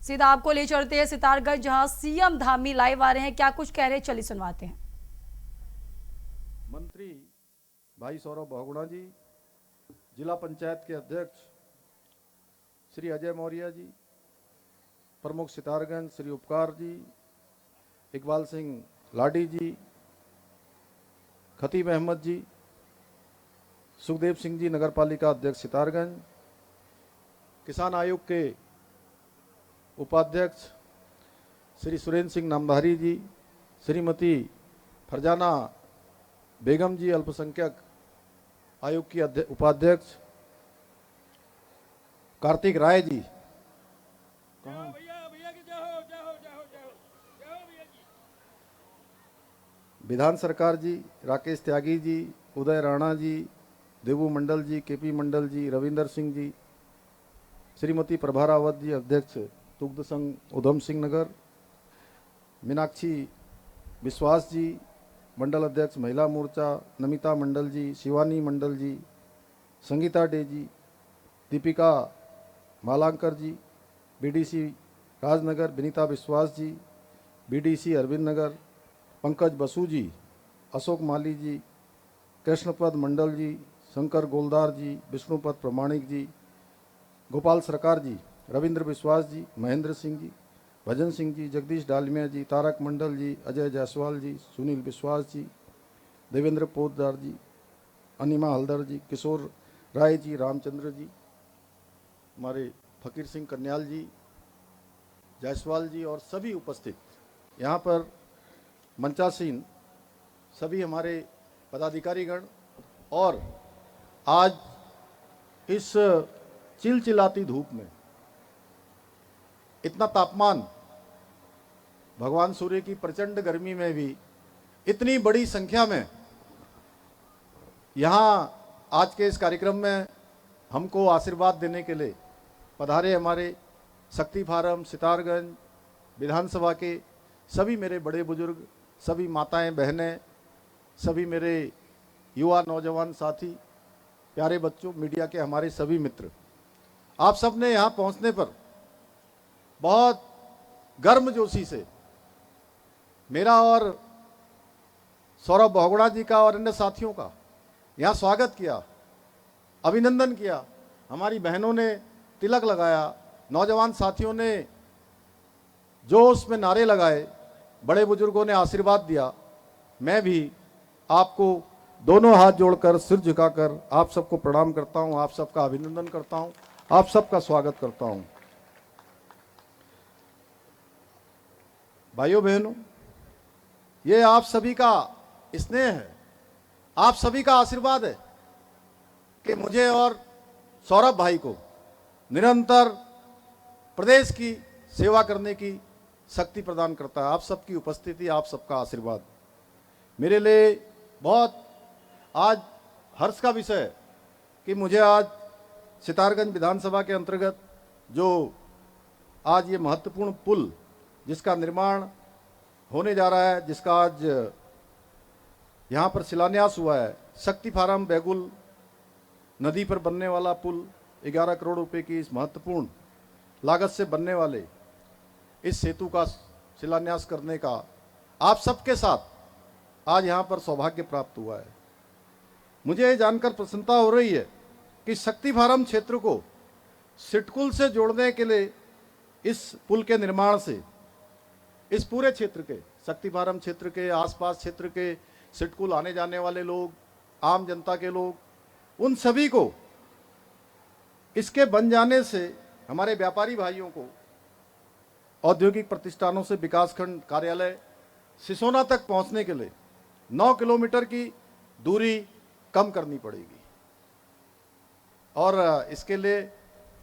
सीधा आपको ले चलते हैं सितारगंज, जहां सीएम धामी लाइव आ रहे हैं। क्या कुछ कह रहे हैं, चलिए सुनवाते हैं। मंत्री भाई सौरभ बहुगुणा जी, जिला पंचायत के अध्यक्ष श्री अजय मौर्य जी, प्रमुख सितारगंज श्री उपकार जी, इकबाल सिंह लाडी जी, खतीब अहमद जी, सुखदेव सिंह जी नगर पालिका अध्यक्ष सितारगंज, किसान आयोग के उपाध्यक्ष श्री सुरेंद्र सिंह नामधारी जी, श्रीमती फरजाना बेगम जी अल्पसंख्यक आयोग की उपाध्यक्ष, कार्तिक राय जी, विधान सरकार जी, राकेश त्यागी जी, उदय राणा जी, देवू मंडल जी, केपी मंडल जी, रविंदर सिंह जी, श्रीमती प्रभा रावत जी अध्यक्ष दुग्ध संघ उधम सिंह नगर, मीनाक्षी विश्वास जी मंडल अध्यक्ष महिला मोर्चा, नमिता मंडल जी, शिवानी मंडल जी, संगीता डे जी, दीपिका मालांकर जी, बीडीसी राजनगर विनीता विश्वास जी, बीडीसी अरविंद नगर पंकज बसु जी, अशोक माली जी, कृष्णपद मंडल जी, शंकर गोलदार जी, विष्णुपद प्रमाणिक जी, गोपाल सरकार जी, रविंद्र विश्वास जी, महेंद्र सिंह जी, भजन सिंह जी, जगदीश डालमिया जी, तारक मंडल जी, अजय जायसवाल जी, सुनील विश्वास जी, देवेंद्र पोद्दार जी, अनिमा हल्दर जी, किशोर राय जी, रामचंद्र जी, हमारे फकीर सिंह कन्याल जी, जायसवाल जी और सभी उपस्थित यहाँ पर मंचासीन सभी हमारे पदाधिकारीगण, और आज इस चिलचिलाती धूप में इतना तापमान, भगवान सूर्य की प्रचंड गर्मी में भी इतनी बड़ी संख्या में यहाँ आज के इस कार्यक्रम में हमको आशीर्वाद देने के लिए पधारे हमारे शक्ति फार्म सितारगंज विधानसभा के सभी मेरे बड़े बुजुर्ग, सभी माताएं बहनें, सभी मेरे युवा नौजवान साथी, प्यारे बच्चों, मीडिया के हमारे सभी मित्र, आप सब ने यहाँ पहुँचने पर बहुत गर्मजोशी से मेरा और सौरभ बहुगुणा जी का और अन्य साथियों का यहाँ स्वागत किया, अभिनंदन किया। हमारी बहनों ने तिलक लगाया, नौजवान साथियों ने जोश में नारे लगाए, बड़े बुजुर्गों ने आशीर्वाद दिया। मैं भी आपको दोनों हाथ जोड़कर सिर झुकाकर आप सबको प्रणाम करता हूं, आप सबका अभिनंदन करता हूं, आप सबका स्वागत करता हूं। भाइयों बहनों, ये आप सभी का स्नेह है, आप सभी का आशीर्वाद है कि मुझे और सौरभ भाई को निरंतर प्रदेश की सेवा करने की शक्ति प्रदान करता है। आप सबकी उपस्थिति, आप सबका आशीर्वाद मेरे लिए बहुत आज हर्ष का विषय है कि मुझे आज सितारगंज विधानसभा के अंतर्गत जो आज ये महत्वपूर्ण पुल जिसका निर्माण होने जा रहा है, जिसका आज यहाँ पर शिलान्यास हुआ है, शक्ति फार्म बैगुल नदी पर बनने वाला पुल, 11 करोड़ रुपए की इस महत्वपूर्ण लागत से बनने वाले इस सेतु का शिलान्यास करने का आप सबके साथ आज यहाँ पर सौभाग्य प्राप्त हुआ है। मुझे ये जानकर प्रसन्नता हो रही है कि शक्ति फार्म क्षेत्र को सिटकुल से जोड़ने के लिए इस पुल के निर्माण से इस पूरे क्षेत्र के, शक्ति फार्म क्षेत्र के आसपास क्षेत्र के सिटकुल आने जाने वाले लोग, आम जनता के लोग, उन सभी को इसके बन जाने से हमारे व्यापारी भाइयों को औद्योगिक प्रतिष्ठानों से विकासखंड कार्यालय सिसोना तक पहुंचने के लिए 9 किलोमीटर की दूरी कम करनी पड़ेगी। और इसके लिए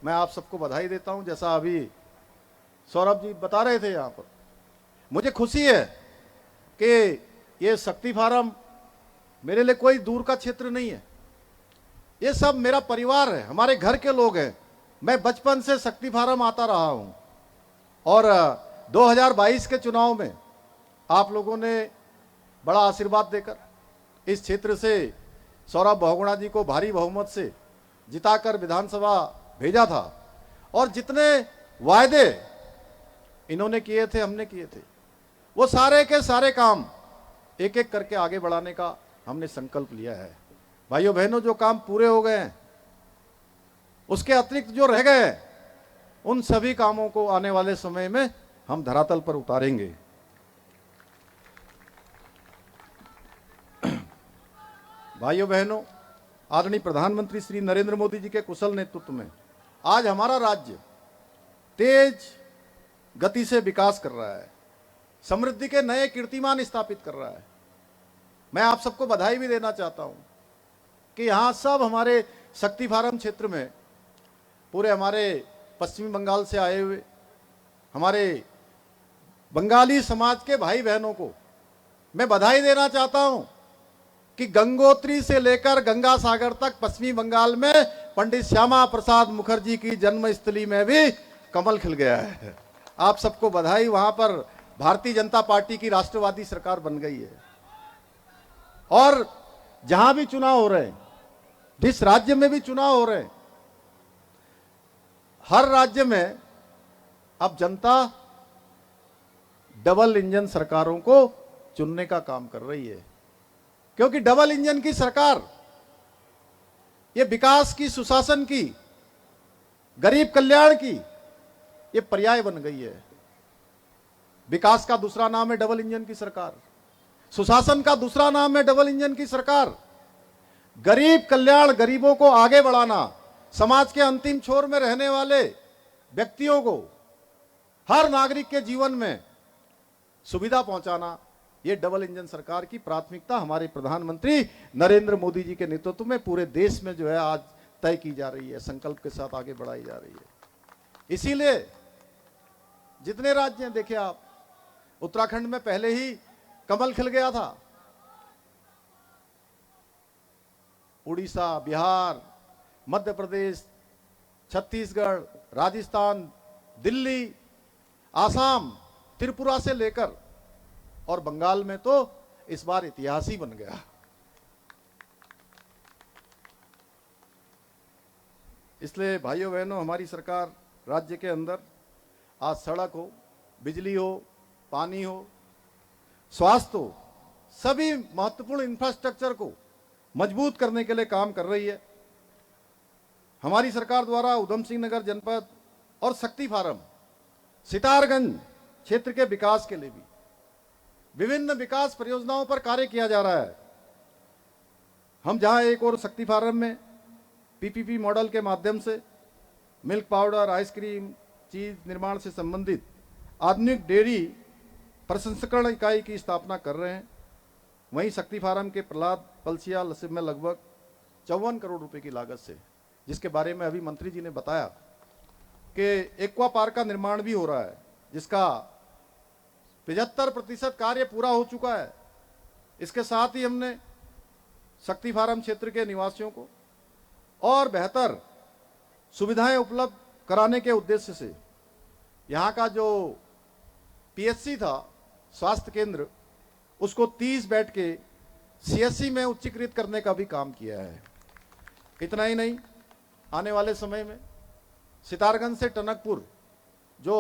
मैं आप सबको बधाई देता हूं। जैसा अभी सौरभ जी बता रहे थे, यहाँ पर मुझे खुशी है कि ये शक्ति फार्म मेरे लिए कोई दूर का क्षेत्र नहीं है, ये सब मेरा परिवार है, हमारे घर के लोग हैं। मैं बचपन से शक्ति फार्म आता रहा हूं और 2022 के चुनाव में आप लोगों ने बड़ा आशीर्वाद देकर इस क्षेत्र से सौरभ बहुगुणा जी को भारी बहुमत से जिताकर विधानसभा भेजा था। और जितने वायदे इन्होंने किए थे, हमने किए थे, वो सारे के सारे काम एक एक करके आगे बढ़ाने का हमने संकल्प लिया है। भाइयों बहनों, जो काम पूरे हो गए हैं, उसके अतिरिक्त जो रह गए हैं, उन सभी कामों को आने वाले समय में हम धरातल पर उतारेंगे। भाइयों बहनों, आदरणीय प्रधानमंत्री श्री नरेंद्र मोदी जी के कुशल नेतृत्व में आज हमारा राज्य तेज गति से विकास कर रहा है, समृद्धि के नए कीर्तिमान स्थापित कर रहा है। मैं आप सबको बधाई भी देना चाहता हूं कि यहां सब हमारे शक्ति फार्म क्षेत्र में पूरे हमारे पश्चिमी बंगाल से आए हुए हमारे बंगाली समाज के भाई बहनों को मैं बधाई देना चाहता हूं कि गंगोत्री से लेकर गंगा सागर तक पश्चिमी बंगाल में पंडित श्यामा प्रसाद मुखर्जी की जन्मस्थली में भी कमल खिल गया है। आप सबको बधाई। वहां पर भारतीय जनता पार्टी की राष्ट्रवादी सरकार बन गई है और जहां भी चुनाव हो रहे हैं, जिस राज्य में भी चुनाव हो रहे हैं, हर राज्य में अब जनता डबल इंजन सरकारों को चुनने का काम कर रही है, क्योंकि डबल इंजन की सरकार ये विकास की, सुशासन की, गरीब कल्याण की ये पर्याय बन गई है। विकास का दूसरा नाम है डबल इंजन की सरकार, सुशासन का दूसरा नाम है डबल इंजन की सरकार। गरीब कल्याण, गरीबों को आगे बढ़ाना, समाज के अंतिम छोर में रहने वाले व्यक्तियों को, हर नागरिक के जीवन में सुविधा पहुंचाना, ये डबल इंजन सरकार की प्राथमिकता हमारे प्रधानमंत्री नरेंद्र मोदी जी के नेतृत्व में पूरे देश में जो है आज तय की जा रही है, संकल्प के साथ आगे बढ़ाई जा रही है। इसीलिए जितने राज्य हैं, देखिए आप, उत्तराखंड में पहले ही कमल खिल गया था, उड़ीसा, बिहार, मध्य प्रदेश, छत्तीसगढ़, राजस्थान, दिल्ली, आसाम, त्रिपुरा से लेकर और बंगाल में तो इस बार इतिहास ही बन गया। इसलिए भाइयों बहनों, हमारी सरकार राज्य के अंदर आज सड़क हो, बिजली हो, पानी हो, स्वास्थ्य हो, सभी महत्वपूर्ण इंफ्रास्ट्रक्चर को मजबूत करने के लिए काम कर रही है। हमारी सरकार द्वारा उधम सिंह नगर जनपद और शक्ति फार्म, सितारगंज क्षेत्र के विकास के लिए भी विभिन्न विकास परियोजनाओं पर कार्य किया जा रहा है। हम जहां एक और शक्ति फार्म में पीपीपी मॉडल के माध्यम से मिल्क पाउडर, आइसक्रीम, चीज निर्माण से संबंधित आधुनिक डेयरी प्रसंस्करण इकाई की स्थापना कर रहे हैं, वहीं शक्ति फार्म के प्रहलाद पलसिया लसिब में लगभग 54 करोड़ रुपए की लागत से, जिसके बारे में अभी मंत्री जी ने बताया कि एक्वा पार्क का निर्माण भी हो रहा है, जिसका 75% कार्य पूरा हो चुका है। इसके साथ ही हमने शक्ति फार्म क्षेत्र के निवासियों को और बेहतर सुविधाएं उपलब्ध कराने के उद्देश्य से यहाँ का जो पीएचसी था, स्वास्थ्य केंद्र, उसको 30 बेड के सीएचसी में उच्चीकृत करने का भी काम किया है। इतना ही नहीं, आने वाले समय में सितारगंज से टनकपुर जो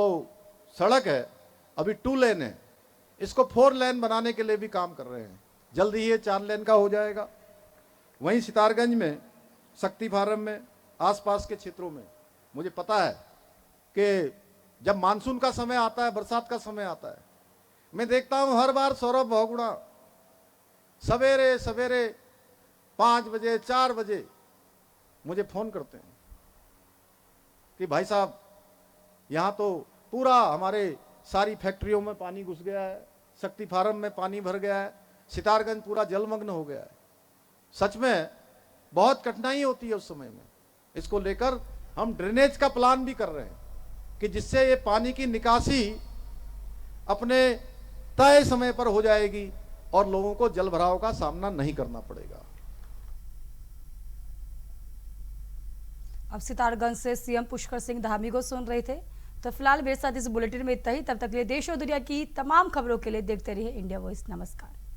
सड़क है, अभी 2 लेन है, इसको 4 लेन बनाने के लिए भी काम कर रहे हैं। जल्दी ही ये 4 लेन का हो जाएगा। वहीं सितारगंज में, शक्ति फार्म में, आसपास के क्षेत्रों में मुझे पता है कि जब मानसून का समय आता है, बरसात का समय आता है, मैं देखता हूं हर बार सौरभ बहुगुणा सवेरे सवेरे 5 बजे 4 बजे मुझे फोन करते हैं कि भाई साहब, यहां तो पूरा हमारे सारी फैक्ट्रियों में पानी घुस गया है, शक्ति फार्म में पानी भर गया है, सितारगंज पूरा जलमग्न हो गया है। सच में बहुत कठिनाई होती है उस समय में। इसको लेकर हम ड्रेनेज का प्लान भी कर रहे हैं कि जिससे ये पानी की निकासी अपने तय समय पर हो जाएगी और लोगों को जल भराव का सामना नहीं करना पड़ेगा। अब सितारगंज से सीएम पुष्कर सिंह धामी को सुन रहे थे। तो फिलहाल मेरे साथ इस बुलेटिन में इतना ही। तब तक के लिए देश और दुनिया की तमाम खबरों के लिए देखते रहिए इंडिया वॉइस। नमस्कार।